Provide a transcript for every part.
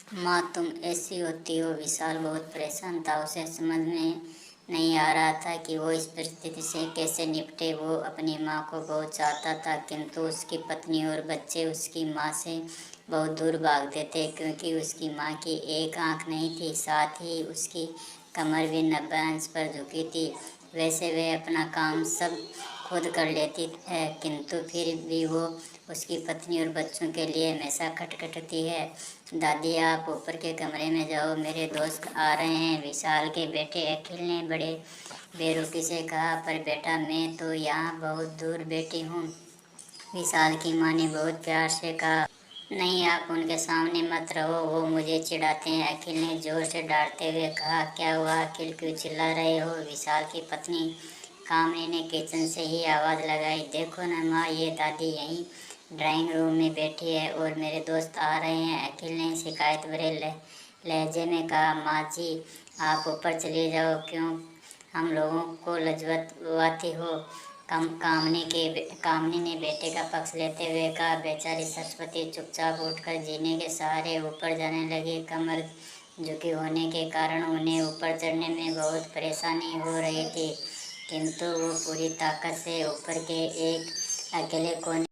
माँ तुम ऐसी होती हो। विशाल बहुत परेशान था। उसे समझ में नहीं आ रहा था कि वो इस परिस्थिति से कैसे निपटे। वो अपनी माँ को बहुत चाहता था, किंतु उसकी पत्नी और बच्चे उसकी माँ से बहुत दूर भागते थे, क्योंकि उसकी माँ की एक आंख नहीं थी, साथ ही उसकी कमर भी 90 अंश पर झुकी थी। वैसे वे अपना काम सब खुद कर लेती है, किंतु फिर भी वो उसकी पत्नी और बच्चों के लिए हमेशा खटखटाती है। दादी, आप ऊपर के कमरे में जाओ, मेरे दोस्त आ रहे हैं। विशाल के बेटे अखिल ने बड़े बेरुखी से कहा। पर बेटा, मैं तो यहाँ बहुत दूर बैठी हूँ। विशाल की माँ ने बहुत प्यार से कहा। नहीं, आप उनके सामने मत रहो, वो मुझे चिढ़ाते हैं। अखिल ने जोर से डांटते हुए कहा। क्या हुआ अखिल, क्यों चिल्ला रहे हो? विशाल की पत्नी कामनी ने किचन से ही आवाज़ लगाई। देखो ना माँ, ये दादी यहीं ड्राइंग रूम में बैठी है और मेरे दोस्त आ रहे हैं। अखिल ने शिकायत भरे लहजे में कहा। माँ जी, आप ऊपर चले जाओ, क्यों हम लोगों को लजवाती हो? कामनी ने बेटे का पक्ष लेते हुए कहा। बेचारी सरस्वती चुपचाप उठकर जीने के सहारे ऊपर जाने लगी। कमर झुकी होने के कारण उन्हें ऊपर चढ़ने में बहुत परेशानी हो रही थी, किंतु वो पूरी ताकत से ऊपर के एक अकेले कोने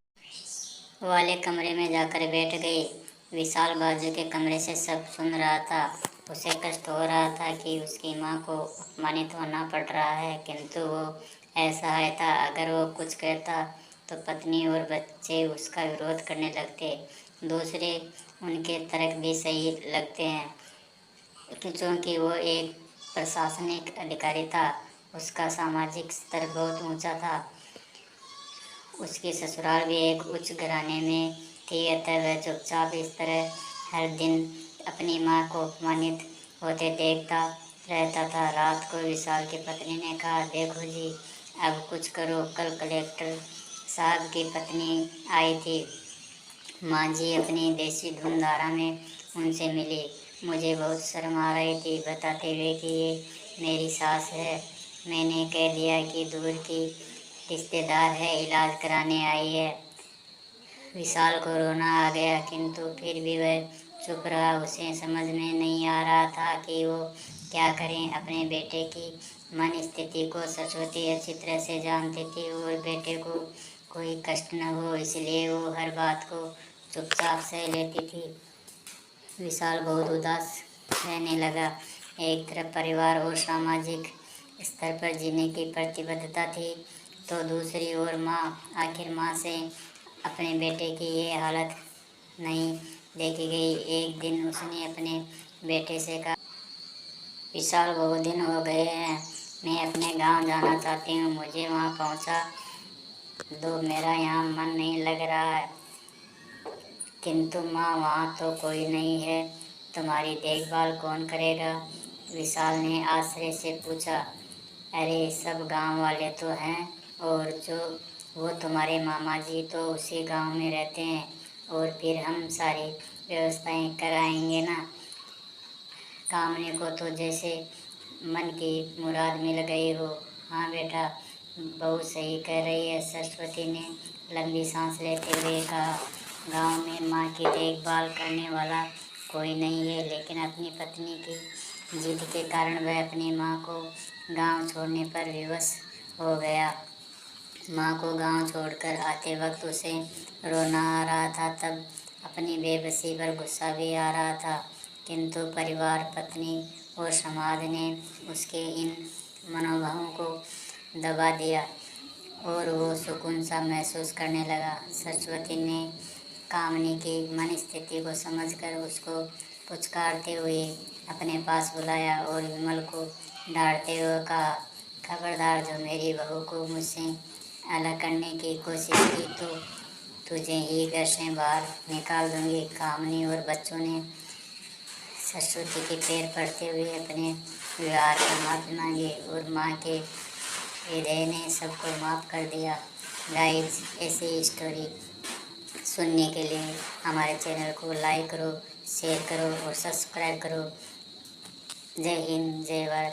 वाले कमरे में जाकर बैठ गई। विशाल बाजू के कमरे से सब सुन रहा था। उसे कष्ट हो रहा था कि उसकी माँ को अपमानित होना पड़ रहा है, किंतु वो असहाय था। अगर वो कुछ कहता तो पत्नी और बच्चे उसका विरोध करने लगते। दूसरे उनके तर्क भी सही लगते हैं, क्योंकि वो एक प्रशासनिक अधिकारी था। उसका सामाजिक स्तर बहुत ऊंचा था। उसकी ससुराल भी एक उच्च घराने में थी, अतः वह चुपचाप इस तरह हर दिन अपनी माँ को अपमानित होते देखता रहता था। रात को विशाल की पत्नी ने कहा। देखो जी, अब कुछ करो। कल कलेक्टर साहब की पत्नी आई थी। माँ जी अपनी देसी धुनधारा में उनसे मिली। मुझे बहुत शर्म आ रही थी, बताते हुए कि ये मेरी सास है। मैंने कह दिया कि दूर की रिश्तेदार है, इलाज कराने आई है। विशाल को रोना आ गया, किंतु फिर भी वह चुप रहा। उसे समझ में नहीं आ रहा था कि वो क्या करें। अपने बेटे की मन स्थिति को सरस्वती अच्छी तरह से जानती थी और बेटे को कोई कष्ट न हो, इसलिए वो हर बात को चुपचाप सह लेती थी। विशाल बहुत उदास रहने लगा। एक तरफ परिवार और सामाजिक स्तर पर जीने की प्रतिबद्धता थी, तो दूसरी ओर माँ। आखिर माँ से अपने बेटे की ये हालत नहीं देखी गई। एक दिन उसने अपने बेटे से कहा। विशाल, बहुत दिन हो गए हैं, मैं अपने गांव जाना चाहती हूँ, मुझे वहाँ पहुँचा दो, मेरा यहाँ मन नहीं लग रहा है। किंतु माँ, वहाँ तो कोई नहीं है, तुम्हारी देखभाल कौन करेगा? विशाल ने आश्चर्य से पूछा। अरे, सब गांव वाले तो हैं, और जो वो तुम्हारे मामा जी तो उसी गांव में रहते हैं, और फिर हम सारी व्यवस्थाएं कराएंगे ना। कामने को तो जैसे मन की मुराद मिल गई हो। हाँ बेटा, बहुत सही कह रही है, सरस्वती ने लंबी सांस लेते हुए कहा। गांव में माँ की देखभाल करने वाला कोई नहीं है, लेकिन अपनी पत्नी की जिद के कारण वह अपनी माँ को गांव छोड़ने पर विवश हो गया। माँ को गांव छोड़कर आते वक्त उसे रोना आ रहा था, तब अपनी बेबसी पर गुस्सा भी आ रहा था, किंतु परिवार, पत्नी और समाज ने उसके इन मनोभावों को दबा दिया और वो सुकून सा महसूस करने लगा। सरस्वती ने कामनी की मन स्थिति को समझकर उसको पुचकारते हुए अपने पास बुलाया और विमल को डांटते हुए कहा। खबरदार, जो मेरी बहू को मुझसे अलग करने की कोशिश की तो तुझे ही घर से बाहर निकाल दूंगी। कामनी और बच्चों ने सरस्वती के पैर पड़ते हुए अपने व्यवहार पर माफी मांगी और माँ के हृदय ने सबको माफ़ कर दिया। गाइस, ऐसी स्टोरी सुनने के लिए हमारे चैनल को लाइक करो, शेयर करो और सब्सक्राइब करो। जय हिंद, जय भारत।